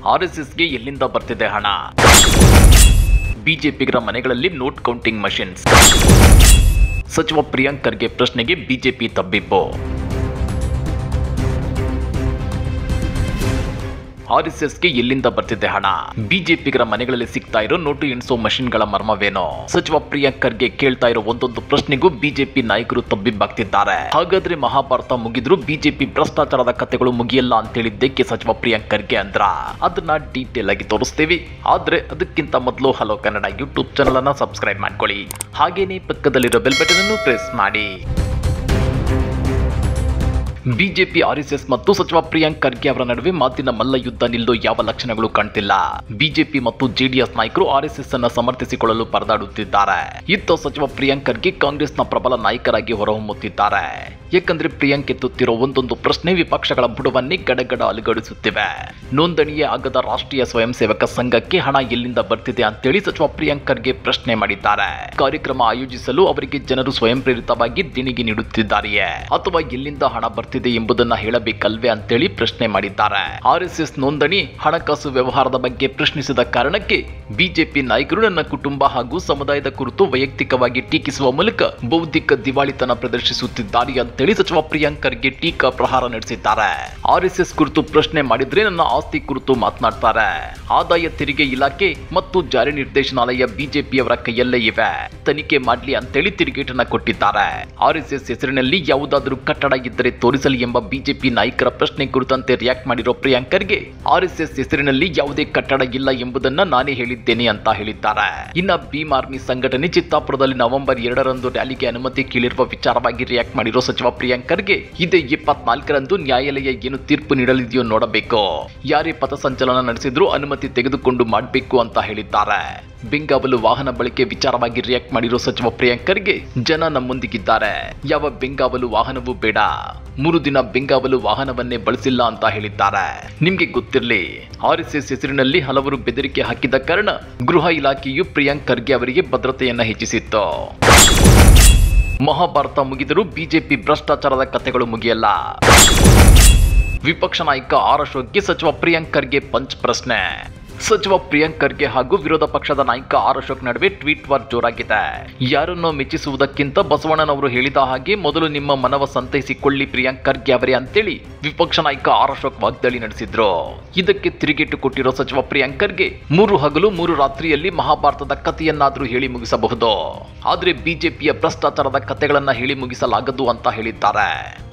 ಆರ್ಎಸ್ಎಸ್ಗೆ ಎಲ್ಲಿಂದ ಬರ್ತಿದೆ ಹಣ? ಬಿಜೆಪಿಗರ ಮನೆಗಳಲ್ಲಿ ನೋಟ್ ಕೌಂಟಿಂಗ್ ಮಷಿನ್ಸ್. ಸಚಿವ ಪ್ರಿಯಾಂಕ್ ಖರ್ಗೆ ಪ್ರಶ್ನೆಗೆ ಬಿಜೆಪಿ ತಬ್ಬಿಬ್ಬು. ಆರ್ಎಸ್ಎಸ್ಗೆ ಎಲ್ಲಿಂದ ಬರ್ತಿದೆ ಹಣ? ಬಿಜೆಪಿಗರ ಮನೆಗಳಲ್ಲಿ ಸಿಗ್ತಾ ಇರೋ ನೋಟು ಎಣಿಸೋ ಮಷಿನ್ಗಳ ಮರ್ಮವೇನೋ? ಸಚಿವ ಪ್ರಿಯಾಂಕ್ ಖರ್ಗೆ ಕೇಳ್ತಾ ಇರೋ ಒಂದೊಂದು ಪ್ರಶ್ನೆಗೂ ಬಿಜೆಪಿ ನಾಯಕರು ತಬ್ಬಿಬ್ಬಾಗ್ತಿದ್ದಾರೆ. ಹಾಗಾದ್ರೆ ಮಹಾಭಾರತ ಮುಗಿದ್ರು ಬಿಜೆಪಿ ಭ್ರಷ್ಟಾಚಾರದ ಕಥೆಗಳು ಮುಗಿಯಲ್ಲ ಅಂತ ಹೇಳಿದ್ದಕ್ಕೆ ಸಚಿವ ಪ್ರಿಯಾಂಕ್ ಖರ್ಗೆ ಅಂದ್ರ? ಅದನ್ನ ಡೀಟೇಲ್ ಆಗಿ ತೋರಿಸ್ತೀವಿ. ಆದ್ರೆ ಅದಕ್ಕಿಂತ ಮೊದಲು ಹಲೋ ಕನ್ನಡ ಯೂಟ್ಯೂಬ್ ಚಾನಲ್ ಅನ್ನ ಸಬ್ಸ್ಕ್ರೈಬ್ ಮಾಡ್ಕೊಳ್ಳಿ. ಹಾಗೇನೆ ಪಕ್ಕದಲ್ಲಿರೋ ಬೆಲ್ ಬಟನ್ ಅನ್ನು ಪ್ರೆಸ್ ಮಾಡಿ. ಬಿಜೆಪಿ, ಆರ್ಎಸ್ಎಸ್ ಮತ್ತು ಸಚಿವ ಪ್ರಿಯಾಂಕ್ ಖರ್ಗೆ ಅವರ ನಡುವೆ ಮಾತಿನ ಮಲ್ಲ ಯುದ್ಧ ನಿಲ್ಲೋ ಯಾವ ಲಕ್ಷಣಗಳು ಕಾಣ್ತಿಲ್ಲ. ಬಿಜೆಪಿ ಮತ್ತು ಜೆಡಿಎಸ್ ನಾಯಕರು ಆರ್ಎಸ್ಎಸ್ ಅನ್ನ ಸಮರ್ಥಿಸಿಕೊಳ್ಳಲು ಪರದಾಡುತ್ತಿದ್ದಾರೆ. ಇತ್ತ ಸಚಿವ ಪ್ರಿಯಾಂಕ್ ಖರ್ಗೆ ಕಾಂಗ್ರೆಸ್ನ ಪ್ರಬಲ ನಾಯಕರಾಗಿ ಹೊರಹೊಮ್ಮುತ್ತಿದ್ದಾರೆ. ಯಾಕಂದ್ರೆ ಪ್ರಿಯಾಂಕ್ ಎತ್ತುತ್ತಿರೋ ಒಂದೊಂದು ಪ್ರಶ್ನೆ ವಿಪಕ್ಷಗಳ ಬುಡವನ್ನೇ ಗಡಗಡ ಅಲುಗಾಡಿಸುತ್ತಿವೆ. ನೋಂದಣಿಯೇ ಆಗದ ರಾಷ್ಟ್ರೀಯ ಸ್ವಯಂ ಸೇವಕ ಸಂಘಕ್ಕೆ ಹಣ ಎಲ್ಲಿಂದ ಬರ್ತಿದೆ ಅಂತೇಳಿ ಸಚಿವ ಪ್ರಿಯಾಂಕ್ ಖರ್ಗೆ ಪ್ರಶ್ನೆ ಮಾಡಿದ್ದಾರೆ. ಕಾರ್ಯಕ್ರಮ ಆಯೋಜಿಸಲು ಅವರಿಗೆ ಜನರು ಸ್ವಯಂ ಪ್ರೇರಿತವಾಗಿ ದೇಣಿಗೆ ನೀಡುತ್ತಿದ್ದಾರೆಯೇ ಅಥವಾ ಎಲ್ಲಿಂದ ಹಣ ಬರ್ತಿದೆ ಎಂಬುದನ್ನ ಹೇಳಬೇಕಲ್ವೇ ಅಂತೇಳಿ ಪ್ರಶ್ನೆ ಮಾಡಿದ್ದಾರೆ. ಆರ್ಎಸ್ಎಸ್ ನೋಂದಣಿ ಹಣಕಾಸು ವ್ಯವಹಾರದ ಬಗ್ಗೆ ಪ್ರಶ್ನಿಸಿದ ಕಾರಣಕ್ಕೆ ಬಿಜೆಪಿ ನಾಯಕರು ನನ್ನ ಕುಟುಂಬ ಹಾಗೂ ಸಮುದಾಯದ ಕುರಿತು ವೈಯಕ್ತಿಕವಾಗಿ ಟೀಕಿಸುವ ಮೂಲಕ ಬೌದ್ಧಿಕ ದಿವಾಳಿತನ ಪ್ರದರ್ಶಿಸುತ್ತಿದ್ದಾರೆ ಅಂತೇಳಿ ಸಚಿವ ಪ್ರಿಯಾಂಕ್ ಖರ್ಗೆ ಟೀಕಾ ಪ್ರಹಾರ ನಡೆಸಿದ್ದಾರೆ. ಆರ್ಎಸ್ಎಸ್ ಕುರಿತು ಪ್ರಶ್ನೆ ಮಾಡಿದ್ರೆ ನನ್ನ ಆಸ್ತಿ ಕುರಿತು ಮಾತನಾಡ್ತಾರೆ. ಆದಾಯ ತೆರಿಗೆ ಇಲಾಖೆ ಮತ್ತು ಜಾರಿ ನಿರ್ದೇಶನಾಲಯ ಬಿಜೆಪಿಯವರ ಕೈಯಲ್ಲೇ ಇವೆ, ತನಿಖೆ ಮಾಡ್ಲಿ ಅಂತೇಳಿ ತಿರುಗೇಟನ್ನ ಕೊಟ್ಟಿದ್ದಾರೆ. ಆರ್ಎಸ್ಎಸ್ ಹೆಸರಿನಲ್ಲಿ ಯಾವುದಾದ್ರೂ ಕಟ್ಟಡ ಇದ್ದರೆ ತೋರಿಸಲಿ ಎಂಬ ಬಿಜೆಪಿ ನಾಯಕರ ಪ್ರಶ್ನೆ ಕುರಿತಂತೆ ರಿಯಾಕ್ಟ್ ಮಾಡಿರೋ ಪ್ರಿಯಾಂಕ್ ಖರ್ಗೆ ಆರ್ಎಸ್ಎಸ್ ಹೆಸರಿನಲ್ಲಿ ಯಾವುದೇ ಕಟ್ಟಡ ಇಲ್ಲ ಎಂಬುದನ್ನ ನಾನೇ ಹೇಳಿದ್ದೇನೆ ಅಂತ ಹೇಳಿದ್ದಾರೆ. ಇನ್ನ ಭೀಮ್ ಆರ್ಮಿ ಸಂಘಟನೆ ಚಿತ್ತಾಪುರದಲ್ಲಿ ನವೆಂಬರ್ 2ರಂದು ರ್ಯಾಲಿಗೆ ಅನುಮತಿ ಕೇಳಿರುವ ವಿಚಾರವಾಗಿ ರಿಯಾಕ್ಟ್ ಮಾಡಿರೋ ಸಚಿವ ಪ್ರಿಯಾಂಕ್ ಖರ್ಗೆ ಇದೇ 24ರಂದು ನ್ಯಾಯಾಲಯ ಏನು ತೀರ್ಪು ನೀಡಲಿದೆಯೋ ನೋಡಬೇಕು. ಯಾರೇ ಪಥಸಂಚಲನ ನಡೆಸಿದ್ರೂ ಅನುಮತಿ ತೆಗೆದುಕೊಂಡು ಮಾಡಬೇಕು ಅಂತ ಹೇಳಿದ್ದಾರೆ. ಬೆಂಗಾವಲು ವಾಹನ ಬಳಕೆ ವಿಚಾರವಾಗಿ ರಿಯಾಕ್ಟ್ ಮಾಡಿರೋ ಸಚಿವ ಪ್ರಿಯಾಂಕ್ ಖರ್ಗೆ ಜನ ನಮ್ಮೊಂದಿಗಿದ್ದಾರೆ, ಯಾವ ಬೆಂಗಾವಲು ವಾಹನವೂ ಬೇಡ, 3 ದಿನ ಬೆಂಗಾವಲು ವಾಹನವನ್ನೇ ಬಳಸಿಲ್ಲ ಅಂತ ಹೇಳಿದ್ದಾರೆ. ನಿಮ್ಗೆ ಗೊತ್ತಿರಲಿ, ಆರ್ಎಸ್ಎಸ್ ಹೆಸರಿನಲ್ಲಿ ಹಲವರು ಬೆದರಿಕೆ ಹಾಕಿದ ಕಾರಣ ಗೃಹ ಇಲಾಖೆಯು ಪ್ರಿಯಾಂಕ್ ಖರ್ಗೆ ಅವರಿಗೆ ಭದ್ರತೆಯನ್ನ ಹೆಚ್ಚಿಸಿತ್ತು. ಮಹಾಭಾರತ ಮುಗಿದರೂ ಬಿಜೆಪಿ ಭ್ರಷ್ಟಾಚಾರದ ಕಥೆಗಳು ಮುಗಿಯಲ್ಲ. ವಿಪಕ್ಷ ನಾಯಕ ಆರ್ ಅಶೋಕ್ಗೆ ಸಚಿವ ಪ್ರಿಯಾಂಕ್ ಖರ್ಗೆ ಪಂಚ್ ಪ್ರಶ್ನೆ. ಸಚಿವ ಪ್ರಿಯಾಂಕ್ ಖರ್ಗೆ ಹಾಗೂ ವಿರೋಧ ಪಕ್ಷದ ನಾಯಕ ಆರ್ ಅಶೋಕ್ ನಡುವೆ ಟ್ವೀಟ್ ವಾರ್ ಜೋರಾಗಿದೆ. ಯಾರನ್ನೋ ಮೆಚ್ಚಿಸುವುದಕ್ಕಿಂತ ಬಸವಣ್ಣನವರು ಹೇಳಿದ ಹಾಗೆ ಮೊದಲು ನಿಮ್ಮ ಮನವ ಸಂತೈಸಿಕೊಳ್ಳಿ ಪ್ರಿಯಾಂಕ್ ಖರ್ಗೆ ಅವರೇ ಅಂತೇಳಿ ವಿಪಕ್ಷ ನಾಯಕ ಆರ್ ಅಶೋಕ್ ವಾಗ್ದಾಳಿ ನಡೆಸಿದ್ರು. ಇದಕ್ಕೆ ತಿರುಗೇಟು ಕೊಟ್ಟಿರೋ ಸಚಿವ ಪ್ರಿಯಾಂಕ್ ಖರ್ಗೆ 3 ಹಗಲು 3 ರಾತ್ರಿಯಲ್ಲಿ ಮಹಾಭಾರತದ ಕಥೆಯನ್ನಾದ್ರೂ ಹೇಳಿ ಮುಗಿಸಬಹುದು, ಆದ್ರೆ ಬಿಜೆಪಿಯ ಭ್ರಷ್ಟಾಚಾರದ ಕಥೆಗಳನ್ನ ಹೇಳಿ ಮುಗಿಸಲಾಗದು ಅಂತ ಹೇಳಿದ್ದಾರೆ.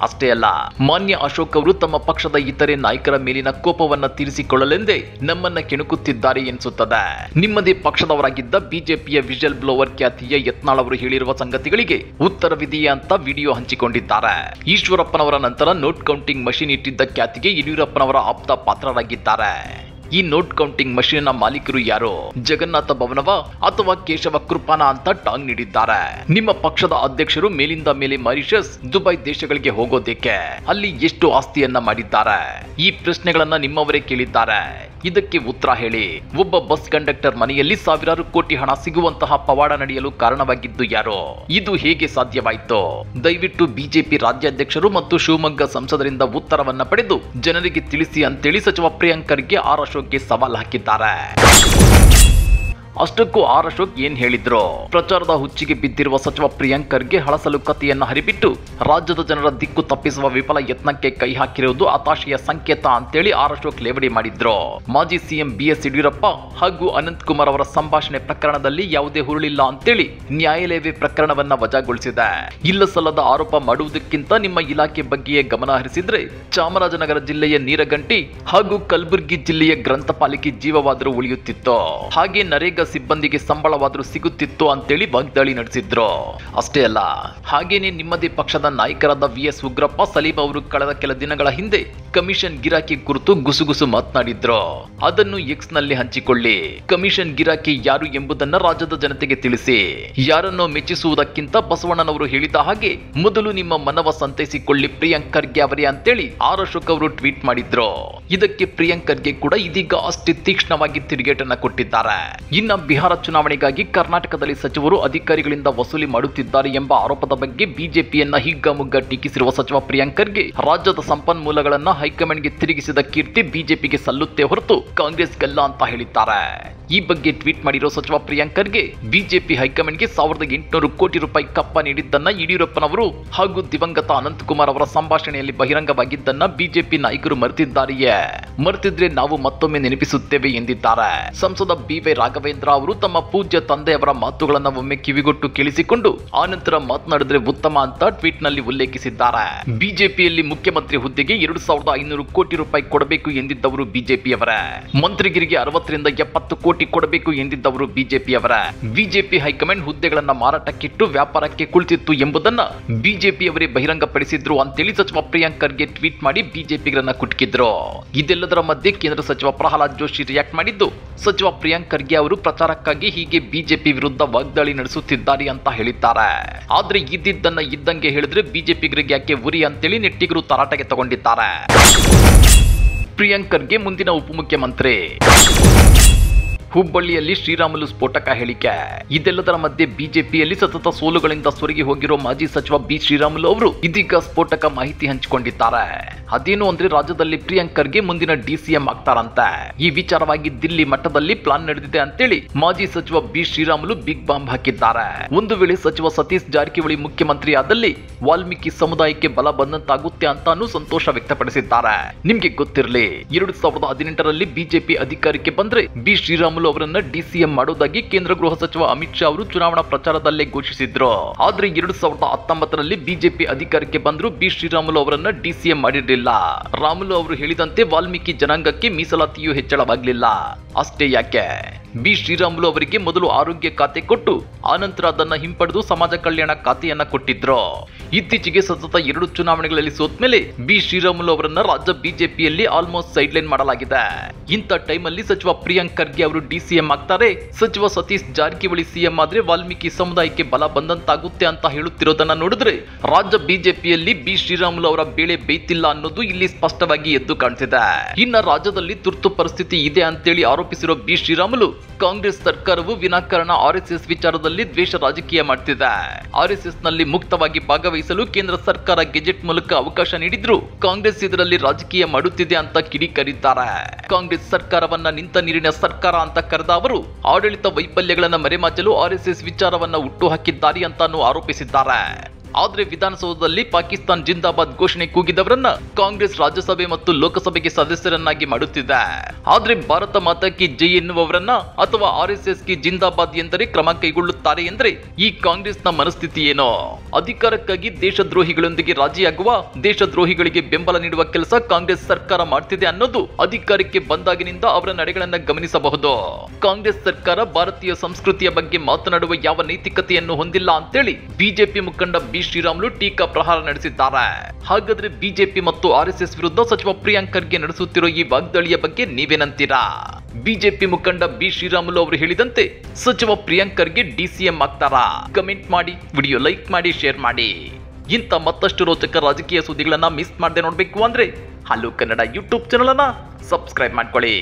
ಅಷ್ಟೇ ಅಲ್ಲ, ಮಾನ್ಯ ಅಶೋಕ್ ಅವರು ತಮ್ಮ ಪಕ್ಷದ ಇತರೆ ನಾಯಕರ ಮೇಲಿನ ಕೋಪವನ್ನ ತೀರಿಸಿಕೊಳ್ಳಲೆಂದೇ ನಮ್ಮನ್ನ ಕೆಣಕುತ್ತಿದ್ದಾರೆ ಎನಿಸುತ್ತದೆ. ನಿಮ್ಮದೇ ಪಕ್ಷದವರಾಗಿದ್ದ ಬಿಜೆಪಿಯ ವಿಜಲ್ ಬ್ಲೋವರ್ ಖ್ಯಾತಿಯ ಯತ್ನಾಳ್ ಅವರು ಹೇಳಿರುವ ಸಂಗತಿಗಳಿಗೆ ಉತ್ತರವಿದೆಯೇ ಅಂತ ವಿಡಿಯೋ ಹಂಚಿಕೊಂಡಿದ್ದಾರೆ. ಈಶ್ವರಪ್ಪನವರ ನಂತರ ನೋಟ್ ಕೌಂಟಿಂಗ್ ಮಷಿನ್ ಇಟ್ಟಿದ್ದ ಖ್ಯಾತಿಗೆ ಯಡಿಯೂರಪ್ಪನವರ ಆಪ್ತ ಪಾತ್ರರಾಗಿದ್ದಾರೆ. ಈ ನೋಟ್ ಕೌಂಟಿಂಗ್ ಮಷೀನ್ ಮಾಲೀಕರು ಯಾರು? ಜಗನ್ನಾಥ ಭವನವ ಅಥವಾ ಕೇಶವ ಕೃಪಾನ ಅಂತ ಟಾಂಗ್ ನೀಡಿದ್ದಾರೆ. ನಿಮ್ಮ ಪಕ್ಷದ ಅಧ್ಯಕ್ಷರು ಮೇಲಿಂದ ಮೇಲೆ ಮಾರಿಷಸ್, ದುಬೈ ದೇಶಗಳಿಗೆ ಹೋಗೋದಕ್ಕೆ ಅಲ್ಲಿ ಎಷ್ಟು ಆಸ್ತಿಯನ್ನ ಮಾಡಿದ್ದಾರೆ? ಈ ಪ್ರಶ್ನೆಗಳನ್ನ ನಿಮ್ಮವರೇ ಕೇಳಿದ್ದಾರೆ. ಇದಕ್ಕೆ ಉತ್ತರ ಹೇಳಿ. ಒಬ್ಬ ಬಸ್ ಕಂಡಕ್ಟರ್ ಮನೆಯಲ್ಲಿ ಸಾವಿರಾರು ಕೋಟಿ ಹಣ ಸಿಗುವಂತಹ ಪವಾಡ ನಡೆಯಲು ಕಾರಣವಾಗಿದ್ದು ಯಾರು? ಇದು ಹೇಗೆ ಸಾಧ್ಯವಾಯಿತು? ದಯವಿಟ್ಟು ಬಿಜೆಪಿ ರಾಜ್ಯಾಧ್ಯಕ್ಷರು ಮತ್ತು ಶಿವಮೊಗ್ಗ ಸಂಸದರಿಂದ ಉತ್ತರವನ್ನ ಪಡೆದು ಜನರಿಗೆ ತಿಳಿಸಿ ಅಂತೇಳಿ ಸಚಿವ ಪ್ರಿಯಾಂಕ್ ಖರ್ಗೆ ಆರ್ ಅಶೋಕ್ಗೆ ಸವಾಲ್ ಹಾಕಿದ್ದಾರೆ. ಅಷ್ಟಕ್ಕೂ ಆರ್ ಅಶೋಕ್ ಏನ್ ಹೇಳಿದ್ರು? ಪ್ರಚಾರದ ಹುಚ್ಚಿಗೆ ಬಿದ್ದಿರುವ ಸಚಿವ ಪ್ರಿಯಾಂಕ್ ಖರ್ಗೆ ಹಳಸಲು ಕಥೆಯನ್ನ ಹರಿಬಿಟ್ಟು ರಾಜ್ಯದ ಜನರ ದಿಕ್ಕು ತಪ್ಪಿಸುವ ವಿಫಲ ಯತ್ನಕ್ಕೆ ಕೈ ಹಾಕಿರುವುದು ಹತಾಶೆಯ ಸಂಕೇತ ಅಂತೇಳಿ ಆರ್ ಅಶೋಕ್ ಲೇವಡಿ ಮಾಡಿದ್ರು. ಮಾಜಿ ಸಿಎಂ BS ಯಡಿಯೂರಪ್ಪ ಹಾಗೂ ಅನಂತ್ ಕುಮಾರ್ ಅವರ ಸಂಭಾಷಣೆ ಪ್ರಕರಣದಲ್ಲಿ ಯಾವುದೇ ಹುರುಳಿಲ್ಲ ಅಂತೇಳಿ ನ್ಯಾಯಾಲಯವೇ ಪ್ರಕರಣವನ್ನ ವಜಾಗೊಳಿಸಿದೆ. ಇಲ್ಲ ಸಲ್ಲದ ಆರೋಪ ಮಾಡುವುದಕ್ಕಿಂತ ನಿಮ್ಮ ಇಲಾಖೆ ಬಗ್ಗೆಯೇ ಗಮನ ಹರಿಸಿದ್ರೆ ಚಾಮರಾಜನಗರ ಜಿಲ್ಲೆಯ ನೀರಗಂಟಿ ಹಾಗೂ ಕಲಬುರಗಿ ಜಿಲ್ಲೆಯ ಗ್ರಂಥಪಾಲಿಕೆ ಜೀವವಾದರೂ ಉಳಿಯುತ್ತಿತ್ತು, ಹಾಗೆ ನರೇಗಾ ಸಿಬ್ಬಂದಿಗೆ ಸಂಬಳವಾದರೂ ಸಿಗುತ್ತಿತ್ತು ಅಂತೇಳಿ ವಾಗ್ದಾಳಿ ನಡೆಸಿದ್ರು. ಅಷ್ಟೇ ಅಲ್ಲ, ಹಾಗೇನೆ ನಿಮ್ಮದೇ ಪಕ್ಷದ ನಾಯಕರಾದ VS ಉಗ್ರಪ್ಪ, ಸಲೀಂ ಅವರು ಕಳೆದ ಕೆಲ ದಿನಗಳ ಹಿಂದೆ ಕಮಿಷನ್ ಗಿರಾಕಿ ಕುರಿತು ಗುಸುಗುಸು ಮಾತನಾಡಿದ್ರು. ಅದನ್ನು ಎಕ್ಸ್ ನಲ್ಲಿ ಹಂಚಿಕೊಳ್ಳಿ. ಕಮಿಷನ್ ಗಿರಾಕಿ ಯಾರು ಎಂಬುದನ್ನ ರಾಜ್ಯದ ಜನತೆಗೆ ತಿಳಿಸಿ. ಯಾರನ್ನೋ ಮೆಚ್ಚಿಸುವುದಕ್ಕಿಂತ ಬಸವಣ್ಣನವರು ಹೇಳಿದ ಹಾಗೆ ಮೊದಲು ನಿಮ್ಮ ಮನವ ಸಂತೈಸಿಕೊಳ್ಳಿ ಪ್ರಿಯಾಂಕ್ ಖರ್ಗೆ ಅವರೇ ಅಂತೇಳಿ ಆರ್ ಅಶೋಕ್ ಅವರು ಟ್ವೀಟ್ ಮಾಡಿದ್ರು. ಇದಕ್ಕೆ ಪ್ರಿಯಾಂಕ್ ಖರ್ಗೆ ಕೂಡ ಇದೀಗ ಅಷ್ಟೇ ತೀಕ್ಷ್ಣವಾಗಿ ತಿರುಗೇಟನ್ನ ಕೊಟ್ಟಿದ್ದಾರೆ. ಇನ್ನ ಬಿಹಾರ ಚುನಾವಣೆಗಾಗಿ ಕರ್ನಾಟಕದಲ್ಲಿ ಸಚಿವರು ಅಧಿಕಾರಿಗಳಿಂದ ವಸೂಲಿ ಮಾಡುತ್ತಿದ್ದಾರೆ ಎಂಬ ಆರೋಪದ ಬಗ್ಗೆ ಬಿಜೆಪಿಯನ್ನ ಹಿಗ್ಗಾಮುಗ್ಗಾ ಟೀಕಿಸಿರುವ ಸಚಿವ ಪ್ರಿಯಾಂಕ್ ಖರ್ಗೆ ರಾಜ್ಯದ ಸಂಪನ್ಮೂಲಗಳನ್ನು ಹೈಕಮಾಂಡ್ಗೆ ತಿರುಗಿಸಿದ ಕೀರ್ತಿ ಬಿಜೆಪಿಗೆ ಸಲ್ಲುತ್ತೆ ಹೊರತು ಕಾಂಗ್ರೆಸ್ಗಲ್ಲ ಅಂತ ಹೇಳಿದ್ದಾರೆ. ಈ ಬಗ್ಗೆ ಟ್ವೀಟ್ ಮಾಡಿರೋ ಸಚಿವ ಪ್ರಿಯಾಂಕ್ ಖರ್ಗೆ ಬಿಜೆಪಿ ಹೈಕಮಾಂಡ್ಗೆ 1800 ಕೋಟಿ ರೂಪಾಯಿ ಕಪ್ಪ ನೀಡಿದ್ದನ್ನ ಯಡಿಯೂರಪ್ಪನವರು ಹಾಗೂ ದಿವಂಗತ ಅನಂತಕುಮಾರ್ ಅವರ ಸಂಭಾಷಣೆಯಲ್ಲಿ ಬಹಿರಂಗವಾಗಿದ್ದನ್ನ ಬಿಜೆಪಿ ನಾಯಕರು ಮರೆತಿದ್ದಾರೆಯೇ? ಮರೆತಿದ್ರೆ ನಾವು ಮತ್ತೊಮ್ಮೆ ನೆನಪಿಸುತ್ತೇವೆ ಎಂದಿದ್ದಾರೆ. ಸಂಸದ ಬಿ.ವೈ. ರಾಘವೇಂದ್ರ ಅವರು ತಮ್ಮ ಪೂಜ್ಯ ತಂದೆಯವರ ಮಾತುಗಳನ್ನ ಒಮ್ಮೆ ಕಿವಿಗೊಟ್ಟು ಕೇಳಿಸಿಕೊಂಡು ಆನಂತರ ಮಾತನಾಡಿದ್ರೆ ಉತ್ತಮ ಅಂತ ಟ್ವೀಟ್ ನಲ್ಲಿ ಉಲ್ಲೇಖಿಸಿದ್ದಾರೆ. ಬಿಜೆಪಿಯಲ್ಲಿ ಮುಖ್ಯಮಂತ್ರಿ ಹುದ್ದೆಗೆ 2500 ಕೋಟಿ ರೂಪಾಯಿ ಕೊಡಬೇಕು ಎಂದಿದ್ದವರು ಬಿಜೆಪಿಯವರೇ. ಮಂತ್ರಿಗಿರಿಗೆ 60 ರಿಂದ 70 ಕೋಟಿ ಕೊಡಬೇಕು ಎಂದಿದ್ದವರು ಬಿಜೆಪಿಯವರೇ. ಬಿಜೆಪಿ ಹೈಕಮಾಂಡ್ ಹುದ್ದೆಗಳನ್ನ ಮಾರಾಟಕ್ಕಿಟ್ಟು ವ್ಯಾಪಾರಕ್ಕೆ ಕುಳಿತಿತ್ತು ಎಂಬುದನ್ನ ಬಿಜೆಪಿಯವರೇ ಬಹಿರಂಗಪಡಿಸಿದ್ರು ಅಂತೇಳಿ ಸಚಿವ ಪ್ರಿಯಾಂಕ್ ಖರ್ಗೆ ಟ್ವೀಟ್ ಮಾಡಿ ಬಿಜೆಪಿಗರನ್ನ ಕುಟುಕಿದ್ರು. ಇದೆಲ್ಲದರ ಮಧ್ಯೆ ಕೇಂದ್ರ ಸಚಿವ ಪ್ರಹ್ಲಾದ್ ಜೋಶಿ ರಿಯಾಕ್ಟ್ ಮಾಡಿದ್ದು, ಸಚಿವ ಪ್ರಿಯಾಂಕ್ ಖರ್ಗೆ ಅವರು ಪ್ರಚಾರಕ್ಕಾಗಿ ಹೀಗೆ ಬಿಜೆಪಿ ವಿರುದ್ಧ ವಾಗ್ದಾಳಿ ನಡೆಸುತ್ತಿದ್ದಾರೆ ಅಂತ ಹೇಳಿದ್ದಾರೆ. ಆದ್ರೆ ಇದ್ದಿದ್ದನ್ನ ಇದ್ದಂಗೆ ಹೇಳಿದ್ರೆ ಬಿಜೆಪಿಗರಿಗೆ ಯಾಕೆ ಉರಿ ಅಂತೇಳಿ ನೆಟ್ಟಿಗರು ತರಾಟೆಗೆ ತಗೊಂಡಿದ್ದಾರೆ. ಪ್ರಿಯಾಂಕ್ ಖರ್ಗೆ ಮುಂದಿನ ಉಪಮುಖ್ಯಮಂತ್ರಿ. ಹುಬ್ಬಳ್ಳಿಯಲ್ಲಿ ಶ್ರೀರಾಮುಲು ಸ್ಫೋಟಕ ಹೇಳಿಕೆ. ಇದೆಲ್ಲದರ ಮಧ್ಯೆ ಬಿಜೆಪಿಯಲ್ಲಿ ಸತತ ಸೋಲುಗಳಿಂದ ಸೊರಗಿ ಹೋಗಿರೋ ಮಾಜಿ ಸಚಿವ ಬಿ ಶ್ರೀರಾಮುಲು ಅವರು ಇದೀಗ ಸ್ಫೋಟಕ ಮಾಹಿತಿ ಹಂಚಿಕೊಂಡಿದ್ದಾರೆ. ಅದೇನು ಅಂದ್ರೆ ರಾಜ್ಯದಲ್ಲಿ ಪ್ರಿಯಾಂಕ್ ಖರ್ಗೆ ಮುಂದಿನ ಡಿಸಿಎಂ ಆಗ್ತಾರಂತೆ. ಈ ವಿಚಾರವಾಗಿ ದಿಲ್ಲಿ ಮಟ್ಟದಲ್ಲಿ ಪ್ಲಾನ್ ನಡೆದಿದೆ ಅಂತೇಳಿ ಮಾಜಿ ಸಚಿವ ಬಿ ಶ್ರೀರಾಮುಲು ಬಿಗ್ ಬಾಂಬ್ ಹಾಕಿದ್ದಾರೆ. ಒಂದು ವೇಳೆ ಸಚಿವ ಸತೀಶ್ ಜಾರಕಿಹೊಳಿ ಮುಖ್ಯಮಂತ್ರಿ ಆದಲ್ಲಿ ವಾಲ್ಮೀಕಿ ಸಮುದಾಯಕ್ಕೆ ಬಲ ಬಂದಂತಾಗುತ್ತೆ ಅಂತಾನು ಸಂತೋಷ ವ್ಯಕ್ತಪಡಿಸಿದ್ದಾರೆ. ನಿಮ್ಗೆ ಗೊತ್ತಿರಲಿ, 2018ರಲ್ಲಿ ಬಿಜೆಪಿ ಅಧಿಕಾರಕ್ಕೆ ಬಂದ್ರೆ ಬಿ ಶ್ರೀರಾಮುಲು ಅವರನ್ನ ಡಿಸಿಎಂ ಮಾಡೋದಾಗಿ ಕೇಂದ್ರ ಗೃಹ ಸಚಿವ ಅಮಿತ್ ಶಾ ಅವರು ಚುನಾವಣಾ ಪ್ರಚಾರದಲ್ಲೇ ಘೋಷಿಸಿದ್ರು. ಆದ್ರೆ 2019ರಲ್ಲಿ ಬಿಜೆಪಿ ಅಧಿಕಾರಕ್ಕೆ ಬಂದ್ರು ಬಿ ಶ್ರೀರಾಮುಲು ಅವರನ್ನ ಡಿಸಿಎಂ ಮಾಡಿರಲಿಲ್ಲ. ರಾಮುಲು ಅವರು ಹೇಳಿದಂತೆ ವಾಲ್ಮೀಕಿ ಜನಾಂಗಕ್ಕೆ ಮೀಸಲಾತಿಯೂ ಹೆಚ್ಚಳವಾಗಲಿಲ್ಲ. ಅಷ್ಟೇ ಯಾಕೆ, ಬಿ ಶ್ರೀರಾಮುಲು ಅವರಿಗೆ ಮೊದಲು ಆರೋಗ್ಯ ಖಾತೆ ಕೊಟ್ಟು ಆನಂತರ ಅದನ್ನ ಹಿಂಪಡೆದು ಸಮಾಜ ಕಲ್ಯಾಣ ಖಾತೆಯನ್ನ ಕೊಟ್ಟಿದ್ರು. ಇತ್ತೀಚೆಗೆ ಸತತ 2 ಚುನಾವಣೆಗಳಲ್ಲಿ ಸೋತ್ಮೇಲೆ ಬಿ ಶ್ರೀರಾಮುಲು ಅವರನ್ನ ರಾಜ್ಯ ಬಿಜೆಪಿಯಲ್ಲಿ ಆಲ್ಮೋಸ್ಟ್ ಸೈಡ್ಲೈನ್ ಮಾಡಲಾಗಿದೆ. ಇಂಥ ಟೈಮಲ್ಲಿ ಸಚಿವ ಪ್ರಿಯಾಂಕ್ ಖರ್ಗೆ ಅವರು ಡಿಸಿಎಂ ಆಗ್ತಾರೆ, ಸಚಿವ ಸತೀಶ್ ಜಾರಕಿಹೊಳಿ ಸಿಎಂ ಆದ್ರೆ ವಾಲ್ಮೀಕಿ ಸಮುದಾಯಕ್ಕೆ ಬಲ ಬಂದಂತಾಗುತ್ತೆ ಅಂತ ಹೇಳುತ್ತಿರೋದನ್ನ ನೋಡಿದ್ರೆ ರಾಜ್ಯ ಬಿಜೆಪಿಯಲ್ಲಿ ಬಿ ಶ್ರೀರಾಮುಲು ಅವರ ಬೇಳೆ ಬೇಯ್ತಿಲ್ಲ ಅನ್ನೋದು ಇಲ್ಲಿ ಸ್ಪಷ್ಟವಾಗಿ ಎದ್ದು ಕಾಣ್ತಿದೆ. ಇನ್ನ ರಾಜ್ಯದಲ್ಲಿ ತುರ್ತು ಪರಿಸ್ಥಿತಿ ಇದೆ ಅಂತೇಳಿ ಆರೋಪಿಸಿರೋ ಬಿ ಶ್ರೀರಾಮುಲು ಕಾಂಗ್ರೆಸ್ ಸರ್ಕಾರವು ವಿನಾಕಾರಣ ಆರ್ಎಸ್ಎಸ್ ವಿಚಾರದಲ್ಲಿ ದ್ವೇಷ ರಾಜಕೀಯ ಮಾಡ್ತಿದೆ. ಆರ್ಎಸ್ಎಸ್ ನಲ್ಲಿ ಮುಕ್ತವಾಗಿ ಭಾಗವಹಿಸಲು ಕೇಂದ್ರ ಸರ್ಕಾರ ಗೆಜೆಟ್ ಮೂಲಕ ಅವಕಾಶ ನೀಡಿದ್ರು ಕಾಂಗ್ರೆಸ್ ಇದರಲ್ಲಿ ರಾಜಕೀಯ ಮಾಡುತ್ತಿದೆ ಅಂತ ಕಿಡಿಕಾರಿದ್ದಾರೆ. ಕಾಂಗ್ರೆಸ್ ಸರ್ಕಾರವನ್ನ ನಿಂತ ನೀರಿನ ಸರ್ಕಾರ ಅಂತ ಕರೆದ ಅವರು ಆಡಳಿತ ವೈಫಲ್ಯಗಳನ್ನ ಮರೆಮಾಚಲು ಆರ್ಎಸ್ಎಸ್ ವಿಚಾರವನ್ನ ಹುಟ್ಟು ಹಾಕಿದ್ದಾರೆ ಅಂತಾನು ಆರೋಪಿಸಿದ್ದಾರೆ. ಆದ್ರೆ ವಿಧಾನಸೌಧದಲ್ಲಿ ಪಾಕಿಸ್ತಾನ್ ಜಿಂದಾಬಾದ್ ಘೋಷಣೆ ಕೂಗಿದವರನ್ನ ಕಾಂಗ್ರೆಸ್ ರಾಜ್ಯಸಭೆ ಮತ್ತು ಲೋಕಸಭೆಗೆ ಸದಸ್ಯರನ್ನಾಗಿ ಮಾಡುತ್ತಿದೆ. ಆದ್ರೆ ಭಾರತ ಮಾತಾ ಕಿ ಜೈ ಎನ್ನುವವರನ್ನ ಅಥವಾ ಆರ್ಎಸ್ಎಸ್ ಕಿ ಜಿಂದಾಬಾದ್ ಎಂದರೆ ಕ್ರಮ ಕೈಗೊಳ್ಳುತ್ತಾರೆ ಎಂದ್ರೆ ಈ ಕಾಂಗ್ರೆಸ್ನ ಮನಸ್ಥಿತಿ ಏನೋ? ಅಧಿಕಾರಕ್ಕಾಗಿ ದೇಶದ್ರೋಹಿಗಳೊಂದಿಗೆ ರಾಜಿಯಾಗುವ, ದೇಶದ್ರೋಹಿಗಳಿಗೆ ಬೆಂಬಲ ನೀಡುವ ಕೆಲಸ ಕಾಂಗ್ರೆಸ್ ಸರ್ಕಾರ ಮಾಡ್ತಿದೆ ಅನ್ನೋದು ಅಧಿಕಾರಕ್ಕೆ ಬಂದಾಗಿನಿಂದ ಅವರ ನಡೆಗಳನ್ನ ಗಮನಿಸಬಹುದು. ಕಾಂಗ್ರೆಸ್ ಸರ್ಕಾರ ಭಾರತೀಯ ಸಂಸ್ಕೃತಿಯ ಬಗ್ಗೆ ಮಾತನಾಡುವ ಯಾವ ನೈತಿಕತೆಯನ್ನು ಹೊಂದಿಲ್ಲ ಅಂತೇಳಿ ಬಿಜೆಪಿ ಮುಖಂಡ ಬಿ ಶ್ರೀರಾಮುಲು ಟೀಕಾ ಪ್ರಹಾರ ನಡೆಸಿದ್ದಾರೆ. ಹಾಗಾದ್ರೆ ಬಿಜೆಪಿ ಮತ್ತು ಆರ್ಎಸ್ಎಸ್ ವಿರುದ್ಧ ಸಚಿವ ಪ್ರಿಯಾಂಕ್ ಖರ್ಗೆ ನಡೆಸುತ್ತಿರೋ ಈ ವಾಗ್ದಾಳಿಯ ಬಗ್ಗೆ ನೀವೇನಂತೀರಾ? ಬಿಜೆಪಿ ಮುಖಂಡ ಬಿ ಶ್ರೀರಾಮುಲು ಅವರು ಹೇಳಿದಂತೆ ಸಚಿವ ಪ್ರಿಯಾಂಕ್ ಖರ್ಗೆ ಡಿಸಿಎಂ ಆಗ್ತಾರಾ? ಕಮೆಂಟ್ ಮಾಡಿ, ವಿಡಿಯೋ ಲೈಕ್ ಮಾಡಿ, ಶೇರ್ ಮಾಡಿ. ಇಂಥ ಮತ್ತಷ್ಟು ರೋಚಕ ರಾಜಕೀಯ ಸುದ್ದಿಗಳನ್ನ ಮಿಸ್ ಮಾಡದೆ ನೋಡ್ಬೇಕು ಅಂದ್ರೆ ಹಲೋ ಕನ್ನಡ ಯೂಟ್ಯೂಬ್ ಚಾನಲ್ ಅನ್ನ ಸಬ್ಸ್ಕ್ರೈಬ್ ಮಾಡ್ಕೊಳ್ಳಿ.